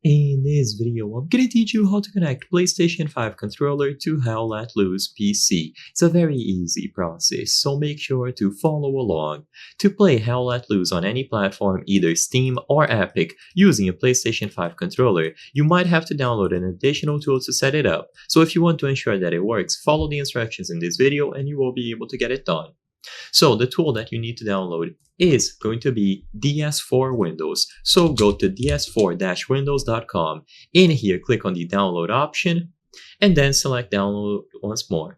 In this video, I'm gonna teach you how to connect PlayStation 5 controller to Hell Let Loose PC. It's a very easy process, so make sure to follow along. To play Hell Let Loose on any platform, either Steam or Epic, using a PlayStation 5 controller, you might have to download an additional tool to set it up. So if you want to ensure that it works, follow the instructions in this video and you will be able to get it done. So the tool that you need to download is going to be DS4 Windows. So go to ds4-windows.com. In here, click on the download option and then select download once more.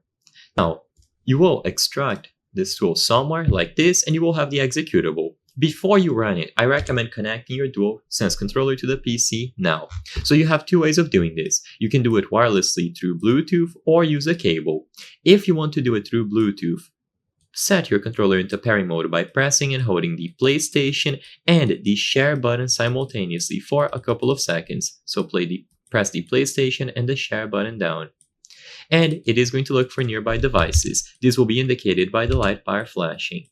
Now, you will extract this tool somewhere like this and you will have the executable. Before you run it, I recommend connecting your DualSense controller to the PC now. So you have two ways of doing this. You can do it wirelessly through Bluetooth or use a cable. If you want to do it through Bluetooth, set your controller into pairing mode by pressing and holding the PlayStation and the share button simultaneously for a couple of seconds. So press the PlayStation and the share button down. And it is going to look for nearby devices. This will be indicated by the light bar flashing.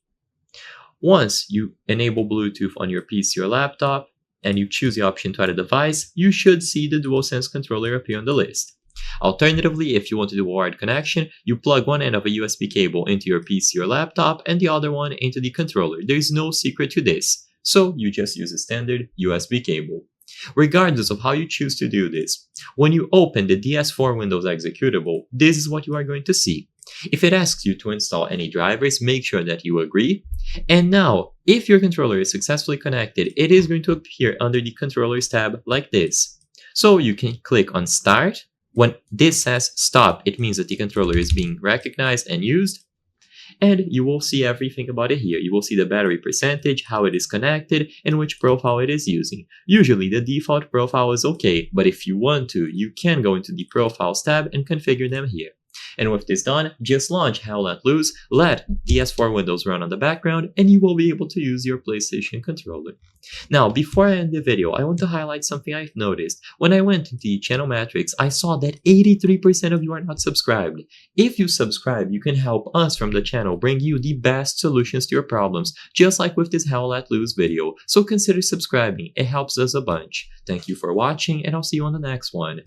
Once you enable Bluetooth on your PC or laptop and you choose the option to add a device, you should see the DualSense controller appear on the list. Alternatively, if you want to do a wired connection, you plug one end of a USB cable into your PC or laptop and the other one into the controller. There is no secret to this, so you just use a standard USB cable. Regardless of how you choose to do this, when you open the DS4 Windows executable, this is what you are going to see. If it asks you to install any drivers, make sure that you agree. And now, if your controller is successfully connected, it is going to appear under the Controllers tab like this. So you can click on Start. When this says stop, it means that the controller is being recognized and used. And you will see everything about it here. You will see the battery percentage, how it is connected, and which profile it is using. Usually the default profile is okay, but if you want to, you can go into the Profiles tab and configure them here. And with this done, just launch Hell Let Loose, let DS4 Windows run on the background, and you will be able to use your PlayStation controller. Now, before I end the video, I want to highlight something I've noticed. When I went to the channel metrics, I saw that 83% of you are not subscribed. If you subscribe, you can help us from the channel bring you the best solutions to your problems, just like with this Hell Let Loose video. So consider subscribing, it helps us a bunch. Thank you for watching, and I'll see you on the next one.